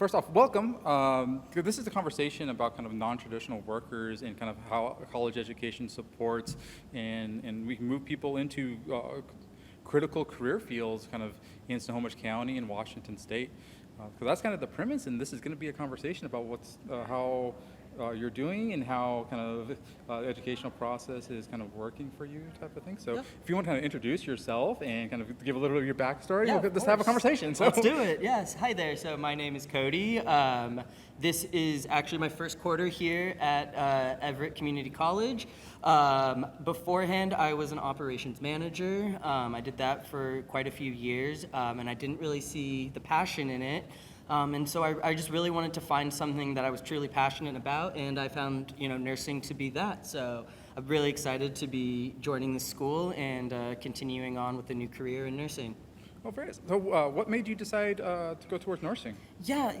First off, welcome. This is a conversation about kind of non-traditional workers and kind of how college education supports and we can move people into critical career fields kind of in Snohomish County and Washington State. So that's kind of the premise, and this is going to be a conversation about how you're doing and how kind of the educational process is kind of working for you type of thing. So if you want to kind of introduce yourself and kind of give a little bit of your backstory, we'll just have a conversation. So. Let's do it, yes. Hi there, so my name is Cody. This is actually my first quarter here at Everett Community College. Beforehand, I was an operations manager. I did that for quite a few years, and I didn't really see the passion in it. And so I just really wanted to find something that I was truly passionate about, and I found, nursing to be that. So I'm really excited to be joining the school and continuing on with a new career in nursing. Oh, very nice. So what made you decide to go towards nursing? Yeah,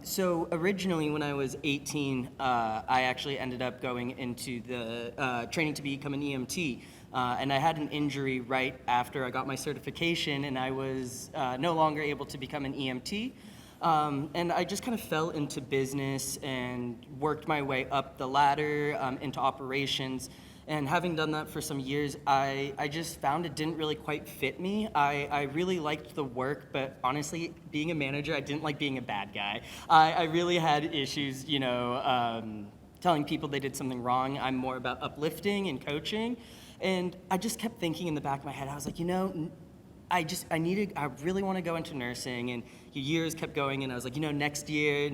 so originally when I was 18, I actually ended up going into the training to become an EMT. And I had an injury right after I got my certification, and I was no longer able to become an EMT. And I just kind of fell into business and worked my way up the ladder into operations. And having done that for some years, I just found it didn't really quite fit me. I really liked the work, but honestly, being a manager, I didn't like being a bad guy. I really had issues, telling people they did something wrong. I'm more about uplifting and coaching. And I just kept thinking in the back of my head, I was like, I really want to go into nursing. And years kept going, and I was like, next year.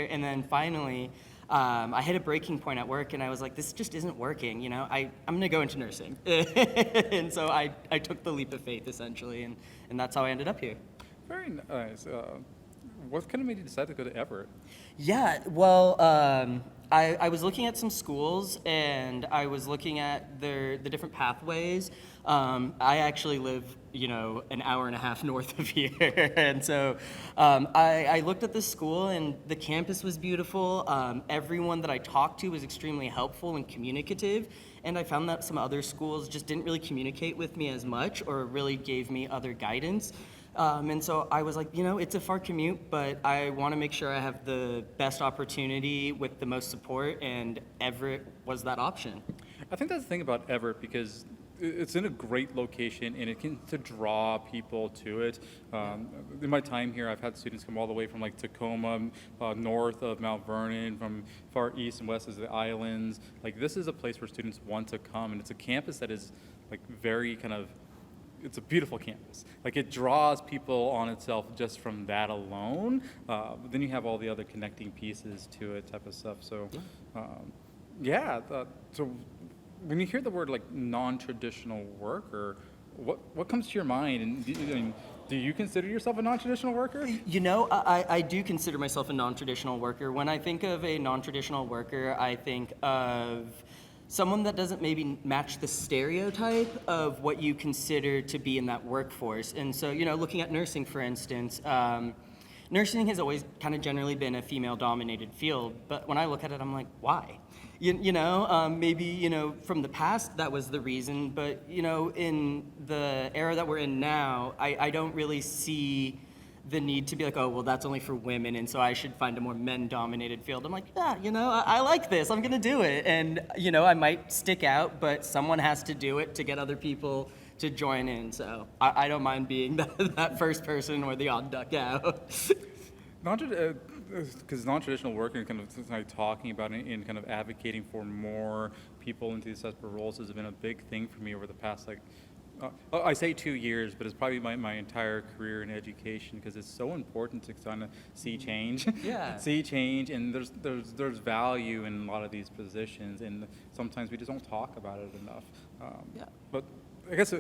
And then finally, I hit a breaking point at work, and I was like, this just isn't working. I'm going to go into nursing. And so I took the leap of faith, essentially, and that's how I ended up here. Very nice. What kind of made you decide to go to Everett? Yeah, well, I was looking at some schools, and I was looking at the different pathways. I actually live, an hour and a half north of here. And so I looked at this school, and the campus was beautiful. Everyone that I talked to was extremely helpful and communicative. And I found that some other schools just didn't really communicate with me as much or really gave me other guidance. And so I was like, it's a far commute, but I want to make sure I have the best opportunity with the most support, and Everett was that option. I think that's the thing about Everett, because it's in a great location and it can to draw people to it. In my time here, I've had students come all the way from like Tacoma, north of Mount Vernon, from far east and west as the islands. Like, this is a place where students want to come, and it's a campus that is like very kind of, it's a beautiful campus. Like, it draws people on itself just from that alone. But then you have all the other connecting pieces to it type of stuff. So, so when you hear the word like non-traditional worker, what comes to your mind? And do you consider yourself a non-traditional worker? I do consider myself a non-traditional worker. When I think of a non-traditional worker, I think of someone that doesn't maybe match the stereotype of what you consider to be in that workforce. And so, looking at nursing, for instance, nursing has always kind of generally been a female-dominated field. But when I look at it, I'm like, why? Maybe, from the past, that was the reason. But, in the era that we're in now, I don't really see the need to be like, oh, well, that's only for women, and so I should find a more men-dominated field. I'm like, I like this. I'm going to do it. And, I might stick out, but someone has to do it to get other people to join in. So I don't mind being that first person or the odd duck out. Because non-traditional work and kind of talking about it and kind of advocating for more people into these types of roles has been a big thing for me over the past, I say 2 years, but it's probably my entire career in education, because it's so important to kind of see change. Yeah. See change, and there's value in a lot of these positions, and sometimes we just don't talk about it enough. But I guess,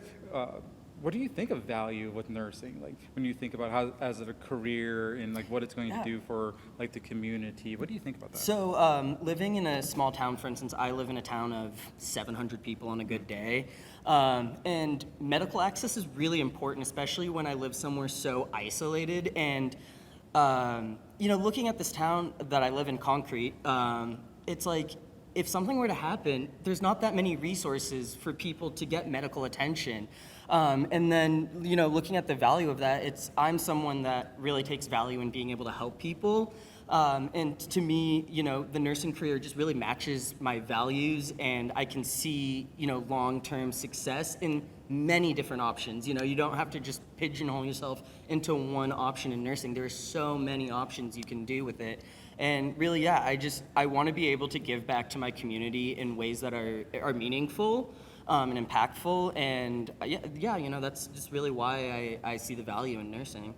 what do you think of value with nursing? Like, when you think about how, as a career, and like what it's going to do for like the community, what do you think about that? So, living in a small town, for instance, I live in a town of 700 people on a good day. And medical access is really important, especially when I live somewhere so isolated. And, looking at this town that I live in, Concrete, it's like if something were to happen, there's not that many resources for people to get medical attention. And then, looking at the value of that, I'm someone that really takes value in being able to help people. And to me, the nursing career just really matches my values, and I can see, long-term success in many different options. You don't have to just pigeonhole yourself into one option in nursing. There are so many options you can do with it. And really, yeah, I want to be able to give back to my community in ways that are meaningful and impactful. And yeah, that's just really why I see the value in nursing.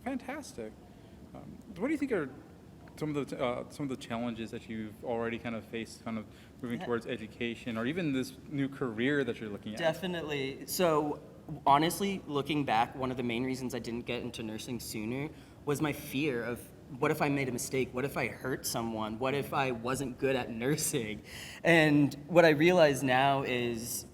Fantastic. What do you think are some of the challenges that you've already kind of faced, kind of moving towards education, or even this new career that you're looking at? Definitely. So honestly, looking back, one of the main reasons I didn't get into nursing sooner was my fear of, what if I made a mistake? What if I hurt someone? What if I wasn't good at nursing? And what I realize now is,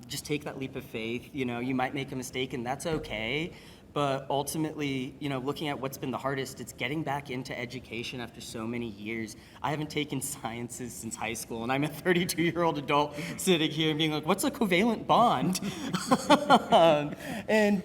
just take that leap of faith. You might make a mistake, and that's okay. But ultimately, looking at what's been the hardest, it's getting back into education after so many years. I haven't taken sciences since high school, and I'm a 32-year-old adult sitting here and being like, what's a covalent bond?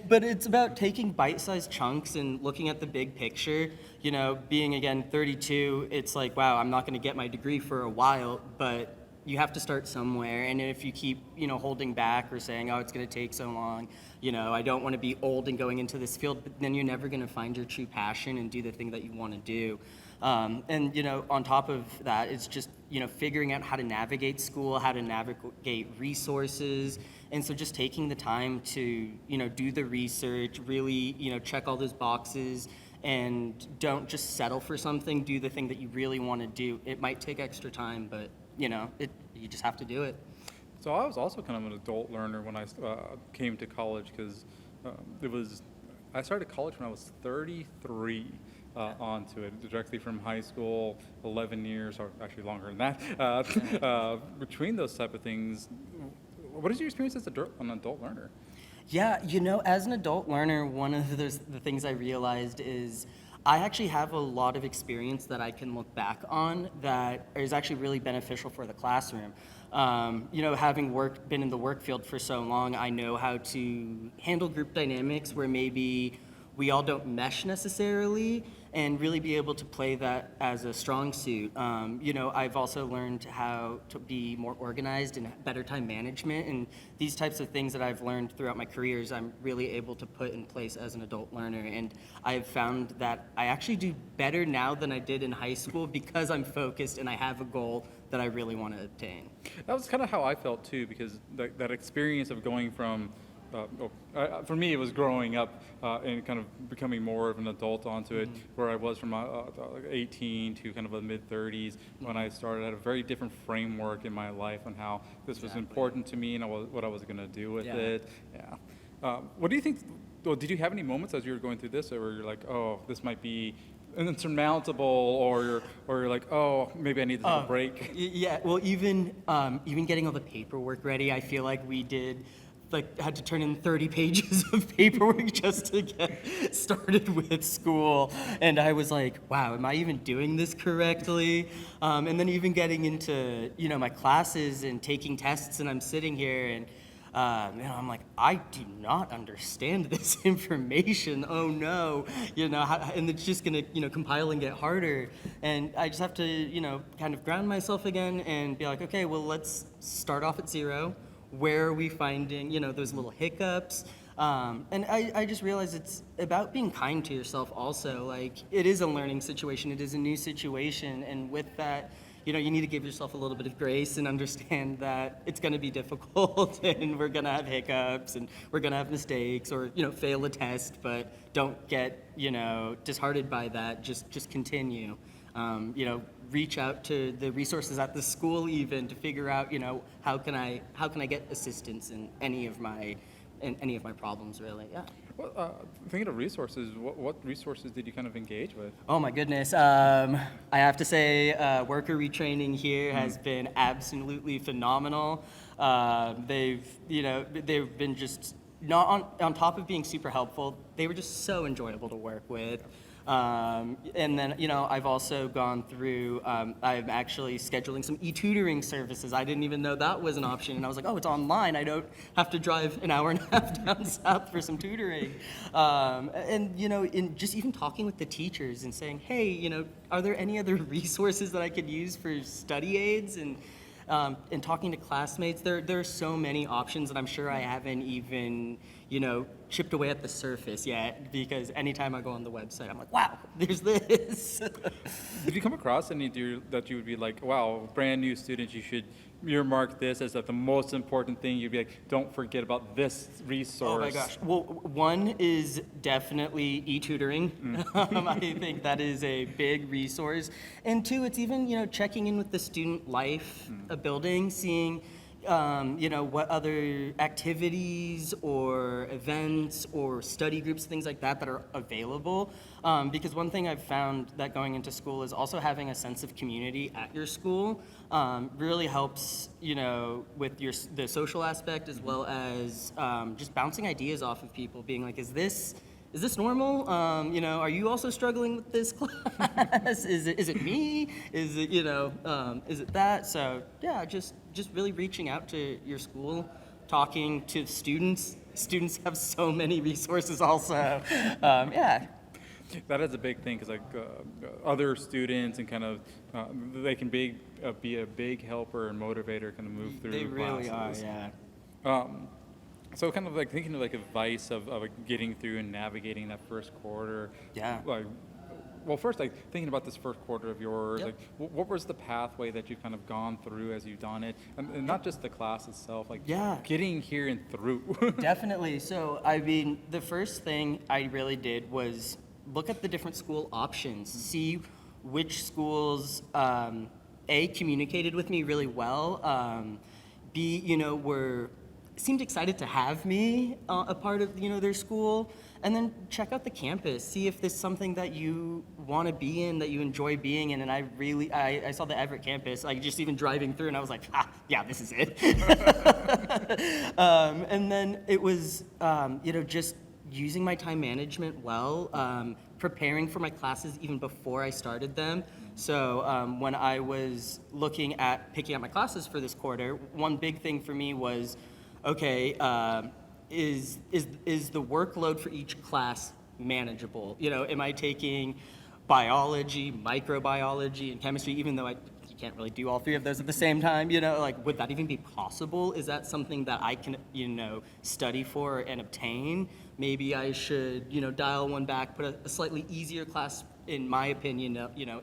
But it's about taking bite-sized chunks and looking at the big picture. Being, again, 32, it's like, wow, I'm not going to get my degree for a while, but you have to start somewhere. And if you keep, holding back or saying, oh, it's going to take so long, I don't want to be old and going into this field, but then you're never going to find your true passion and do the thing that you want to do. And on top of that, it's just, figuring out how to navigate school, how to navigate resources. And so just taking the time to, do the research, really, check all those boxes, and don't just settle for something. Do the thing that you really want to do. It might take extra time, but you just have to do it. So I was also kind of an adult learner when I came to college, because I started college when I was 33 onto it, directly from high school, 11 years, or actually longer than that. Between those type of things, what is your experience as an adult learner? Yeah, as an adult learner, one of the things I realized is I actually have a lot of experience that I can look back on that is actually really beneficial for the classroom. Having been in the work field for so long, I know how to handle group dynamics where maybe we all don't mesh necessarily, and really be able to play that as a strong suit. I've also learned how to be more organized and better time management, and these types of things that I've learned throughout my careers, I'm really able to put in place as an adult learner. And I've found that I actually do better now than I did in high school because I'm focused and I have a goal that I really want to attain. That was kind of how I felt too, because that experience of going from for me, it was growing up and kind of becoming more of an adult onto it, where I was from 18 to kind of the mid-30s when I started. I had a very different framework in my life on how this was important to me and what I was going to do with it. Yeah. What do you think? Well, did you have any moments as you were going through this where you're like, oh, this might be insurmountable, or you're like, oh, maybe I need to take a break? Yeah. Well, even getting all the paperwork ready, I feel like we had to turn in 30 pages of paperwork just to get started with school. And I was like, wow, am I even doing this correctly? And then even getting into, my classes and taking tests, and I'm sitting here and, I'm like, I do not understand this information. Oh no, and it's just gonna, compile and get harder. And I just have to, kind of ground myself again and be like, okay, well, let's start off at zero. Where are we finding, those little hiccups? And I just realized it's about being kind to yourself also. Like, it is a learning situation. It is a new situation. And with that, you need to give yourself a little bit of grace and understand that it's going to be difficult and we're going to have hiccups and we're going to have mistakes or, fail a test. But don't get, disheartened by that. Just continue. Reach out to the resources at the school even to figure out, how can I get assistance in any of my problems, really. Yeah. Well, thinking of resources, what resources did you kind of engage with? Oh my goodness. I have to say, worker retraining here has been absolutely phenomenal. They've been just not on top of being super helpful. They were just so enjoyable to work with. And then, I've also gone through, I'm actually scheduling some e-tutoring services. I didn't even know that was an option. And I was like, oh, it's online. I don't have to drive an hour and a half down south for some tutoring. In just even talking with the teachers and saying, hey, are there any other resources that I could use for study aids? And talking to classmates, there are so many options that I'm sure I haven't even, chipped away at the surface yet, because anytime I go on the website, I'm like, wow, there's this. Did you come across any that you would be like, wow, brand new students, you should earmark this as the most important thing? You'd be like, don't forget about this resource. Oh my gosh. Well, one is definitely e-tutoring. I think that is a big resource. And two, it's even, checking in with the student life building, seeing, what other activities or events or study groups, things like that are available. Because one thing I've found that going into school is also having a sense of community at your school really helps, with the social aspect, as well as just bouncing ideas off of people, being like, is this normal? Are you also struggling with this class? Is it me? Is it, is it that? So yeah, just really reaching out to your school, talking to students. Students have so many resources also. Yeah. That is a big thing, because other students and kind of they can be a big helper and motivator, kind of move through They really classes. are, yeah. So kind of thinking of advice of getting through and navigating that first quarter. Yeah. Well, first, thinking about this first quarter of yours, Yep. What was the pathway that you've kind of gone through as you've done it, and not just the class itself, Yeah. getting here and through. Definitely. So, I mean, the first thing I really did was look at the different school options, see which schools, A, communicated with me really well, B, seemed excited to have me a part of, their school, and then check out the campus, see if there's something that you want to be in, that you enjoy being in. And I saw the Everett campus, just even driving through, and I was like, yeah, this is it. And then it was, just using my time management well, preparing for my classes even before I started them. So when I was looking at picking out my classes for this quarter, one big thing for me was, okay, is the workload for each class manageable? Am I taking biology, microbiology, and chemistry, even though you can't really do all three of those at the same time, would that even be possible? Is that something that I can, study for and obtain? Maybe I should, dial one back, put a slightly easier class, in my opinion,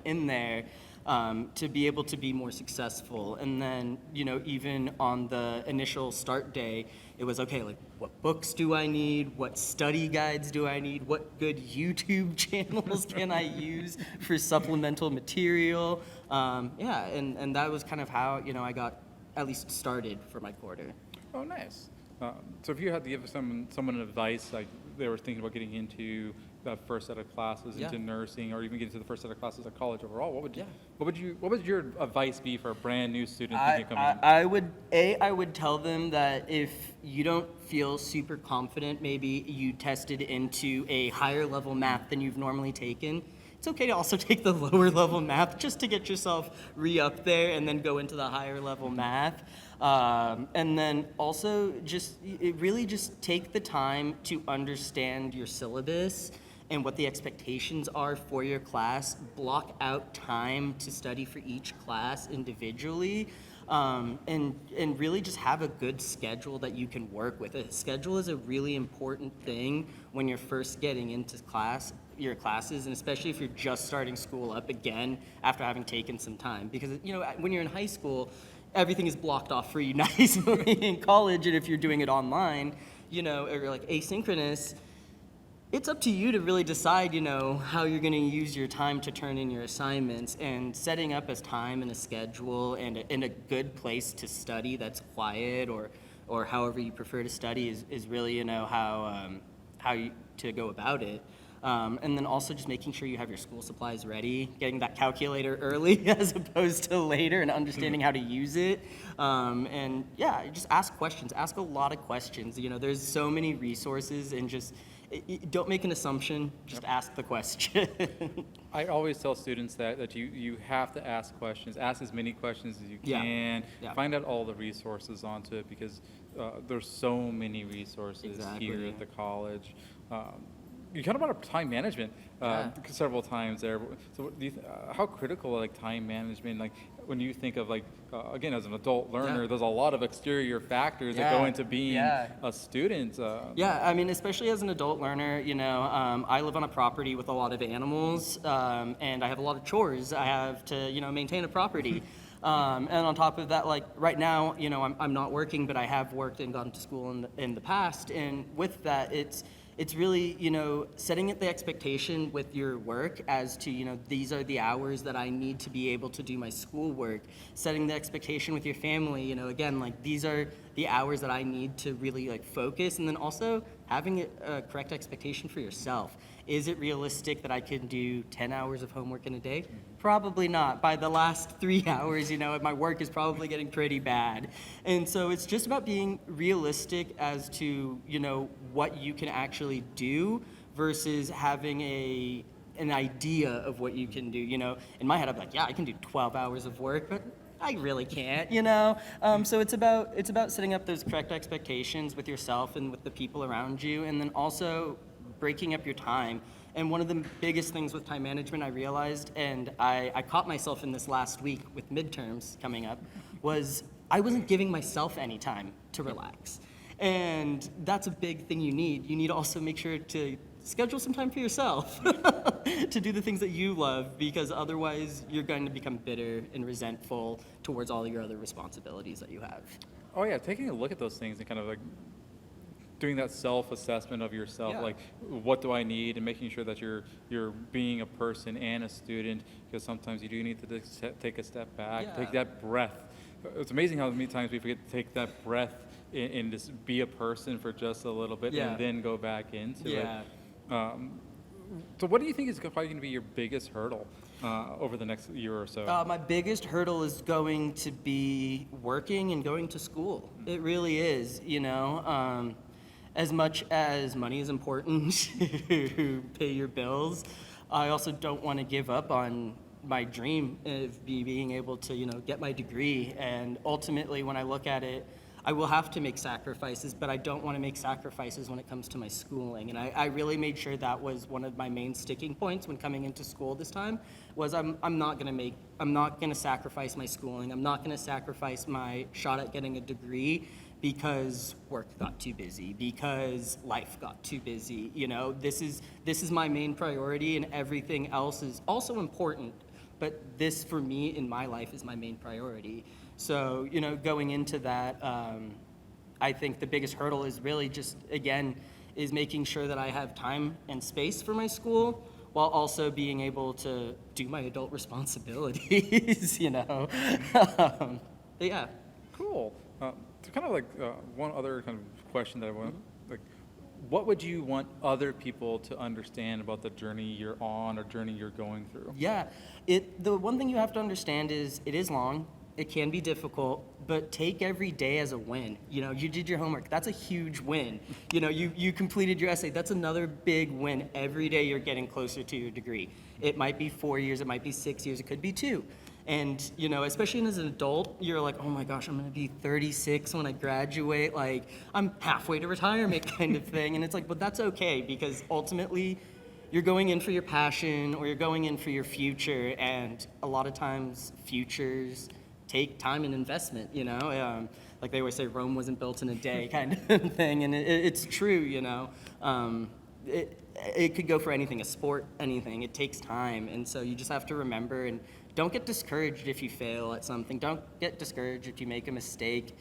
in there, to be able to be more successful. And then, even on the initial start day, it was, okay, what books do I need? What study guides do I need? What good YouTube channels can I use for supplemental material? And that was kind of how, I got at least started for my quarter. Oh, nice. So if you had to give someone advice, they were thinking about getting into that first set of classes, into nursing, or even getting to the first set of classes at college overall, what would your advice be for a brand new student thinking of coming in? I would tell them that if you don't feel super confident, maybe you tested into a higher level math than you've normally taken. It's okay to also take the lower level math just to get yourself re-up there and then go into the higher level math. And then also really just take the time to understand your syllabus and what the expectations are for your class. Block out time to study for each class individually. And really just have a good schedule that you can work with. A schedule is a really important thing when you're first getting into your classes, and especially if you're just starting school up again after having taken some time. Because, when you're in high school, everything is blocked off for you nicely. In college, and if you're doing it online, or asynchronous, it's up to you to really decide, how you're going to use your time to turn in your assignments, and setting up a time and a schedule and a good place to study that's quiet, or however you prefer to study is really, how to go about it. And then also just making sure you have your school supplies ready, getting that calculator early as opposed to later, and understanding how to use it. And yeah, just ask questions. Ask a lot of questions. There's so many resources, and just don't make an assumption, just ask the question. I always tell students that you have to ask questions, ask as many questions as you Yeah. can, Yeah. find out all the resources onto it, because there's so many resources Exactly. here at the college. You kind of brought up time management several times there. So what do you how critical like time management, like when you think of like, again, as an adult learner, Yeah. there's a lot of exterior factors that go into being a student. Yeah, I mean, especially as an adult learner, I live on a property with a lot of animals, and I have a lot of chores. I have to, maintain a property. And on top of that, like right now, I'm not working, but I have worked and gone to school in the past. And with that, it's really, setting the expectation with your work as to, these are the hours that I need to be able to do my schoolwork. Setting the expectation with your family, again, like these are the hours that I need to really like focus. And then also having a correct expectation for yourself. Is it realistic that I can do 10 hours of homework in a day? Probably not. By the last 3 hours, my work is probably getting pretty bad. And so it's just about being realistic as to, what you can actually do versus having an idea of what you can do. In my head, I'm like, yeah, I can do 12 hours of work, but I really can't, So it's about setting up those correct expectations with yourself and with the people around you, and then also breaking up your time. And one of the biggest things with time management I realized, and I caught myself in this last week with midterms coming up, was I wasn't giving myself any time to relax. And that's a big thing you need. You need to also make sure to schedule some time for yourself to do the things that you love, because otherwise you're going to become bitter and resentful towards all your other responsibilities that you have. Oh yeah, taking a look at those things and kind of like doing that self-assessment of yourself, Yeah. like what do I need, and making sure that you're being a person and a student, because sometimes you do need to take a step back, take Yeah. that breath. It's amazing how many times we forget to take that breath and just be a person for just a little bit Yeah. and then go back into Yeah. it. So what do you think is probably going to be your biggest hurdle over the next year or so? My biggest hurdle is going to be working and going to school. It really is, As much as money is important to pay your bills, I also don't want to give up on my dream of being able to, get my degree. And ultimately, when I look at it, I will have to make sacrifices, but I don't want to make sacrifices when it comes to my schooling. And I really made sure that was one of my main sticking points when coming into school this time, was I'm not going to sacrifice my schooling. I'm not going to sacrifice my shot at getting a degree because work got too busy, because life got too busy. This is my main priority, and everything else is also important, but this for me in my life is my main priority. So, going into that, I think the biggest hurdle is really just, again, is making sure that I have time and space for my school while also being able to do my adult responsibilities, But yeah. Cool. So kind of like one other kind of question that I want, like, what would you want other people to understand about the journey you're on or journey you're going through? Yeah, the one thing you have to understand is it is long, it can be difficult, but take every day as a win. You did your homework, that's a huge win. You completed your essay, that's another big win. Every day you're getting closer to your degree. It might be 4 years, it might be 6 years, it could be 2. And, especially as an adult, you're like, oh my gosh, I'm gonna be 36 when I graduate, like, I'm halfway to retirement kind of thing. And it's like, but that's okay, because ultimately, you're going in for your passion or you're going in for your future, and a lot of times, futures take time and investment, like they always say, Rome wasn't built in a day kind of thing, and it's true, It could go for anything, a sport, anything. It takes time, and so you just have to remember, and don't get discouraged if you fail at something. Don't get discouraged if you make a mistake.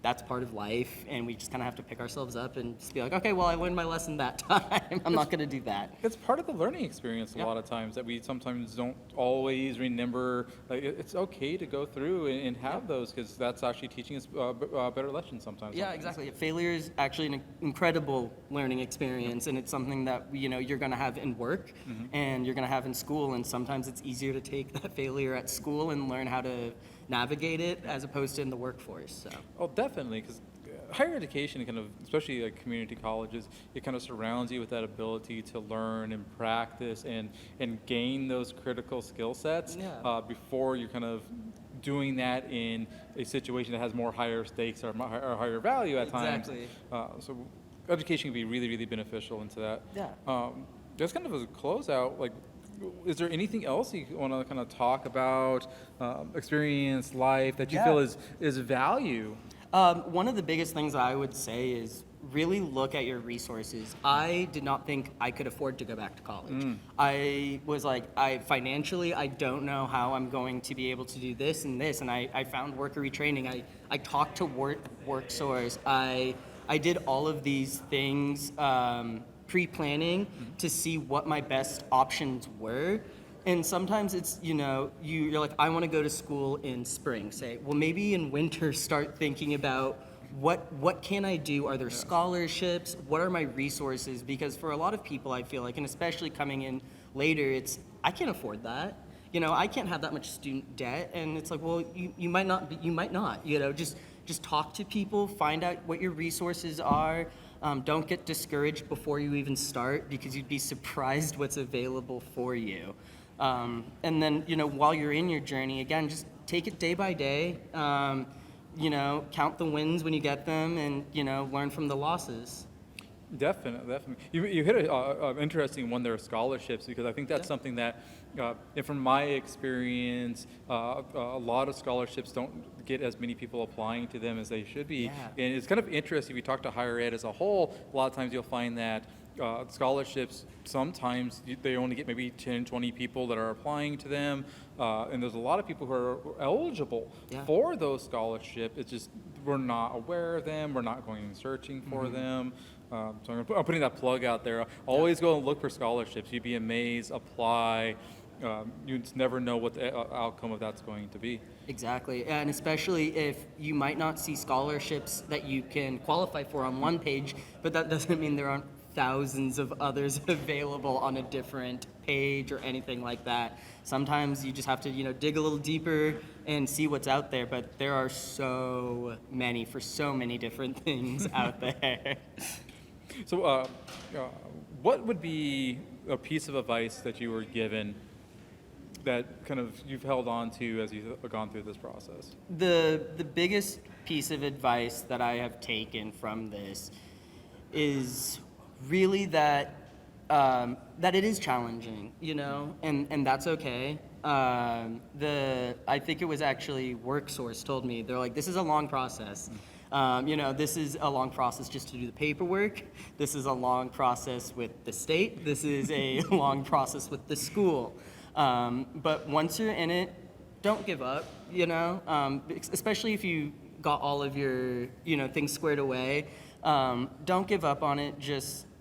That's part of life, and we just kind of have to pick ourselves up and just be like, okay, well, I learned my lesson that time. I'm not going to do that. It's part of the learning experience a lot of times that we sometimes don't always remember. Like, it's okay to go through and have those, because that's actually teaching us better lessons sometimes. Yeah, exactly. Failure is actually an incredible learning experience, and it's something that you're going to have in work and you're going to have in school, and sometimes it's easier to take that failure at school and learn how to navigate it as opposed to in the workforce. So. Oh, definitely, because higher education, kind of, especially like community colleges, it kind of surrounds you with that ability to learn and practice and gain those critical skill sets before you're kind of doing that in a situation that has more higher stakes or higher value at times. Exactly. So education can be really, really beneficial into that. Yeah. Just kind of as a closeout, like, is there anything else you want to kind of talk about, experience, life, that you feel is value? One of the biggest things I would say is really look at your resources. I did not think I could afford to go back to college. I was like, financially, I don't know how I'm going to be able to do this and this. And I found worker retraining. I talked to work source. I did all of these things pre-planning to see what my best options were. And sometimes it's, you're like, I want to go to school in spring. Say, well, maybe in winter start thinking about what can I do? Are there scholarships? What are my resources? Because for a lot of people, I feel like, and especially coming in later, it's, I can't afford that. I can't have that much student debt. And it's like, well, you might not, just talk to people, find out what your resources are. Don't get discouraged before you even start, because you'd be surprised what's available for you. And then, while you're in your journey, again, just take it day by day. Count the wins when you get them, and, learn from the losses. Definitely. You hit an interesting one there, scholarships, because I think that's something that, and from my experience, a lot of scholarships don't get as many people applying to them as they should be. Yeah. And it's kind of interesting, if you talk to higher ed as a whole, a lot of times you'll find that scholarships, sometimes they only get maybe 10, 20 people that are applying to them, and there's a lot of people who are eligible for those scholarships. It's just we're not aware of them, we're not going and searching for them. So I'm putting that plug out there. Always go and look for scholarships. You'd be amazed, apply. You just never know what the outcome of that's going to be. Exactly, and especially if you might not see scholarships that you can qualify for on one page, but that doesn't mean there aren't thousands of others available on a different page or anything like that. Sometimes you just have to, dig a little deeper and see what's out there, but there are so many for so many different things out there. So what would be a piece of advice that you were given that kind of you've held on to as you've gone through this process? The biggest piece of advice that I have taken from this is really that it is challenging, and that's okay. I think it was actually WorkSource told me, they're like, this is a long process. This is a long process just to do the paperwork. This is a long process with the state. This is a long process with the school. But once you're in it, don't give up, especially if you got all of your, things squared away. Don't give up on it.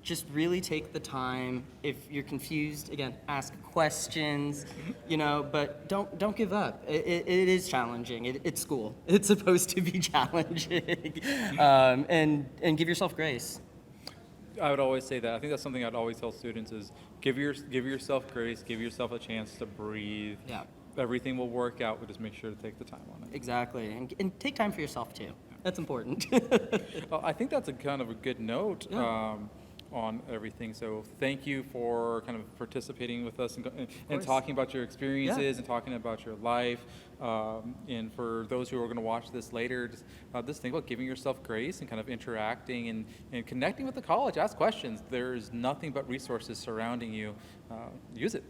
Just really take the time. If you're confused, again, ask questions, but don't give up. It is challenging. It's school. It's supposed to be challenging. And give yourself grace. I would always say that. I think that's something I'd always tell students is give yourself grace, give yourself a chance to breathe. Yeah. Everything will work out, but just make sure to take the time on it. Exactly. And take time for yourself too. That's important. Well, I think that's a kind of a good note. On everything. So thank you for kind of participating with us and talking about your experiences and talking about your life. And for those who are going to watch this later, just think about giving yourself grace and kind of interacting and connecting with the college. Ask questions. There's nothing but resources surrounding you. Use it.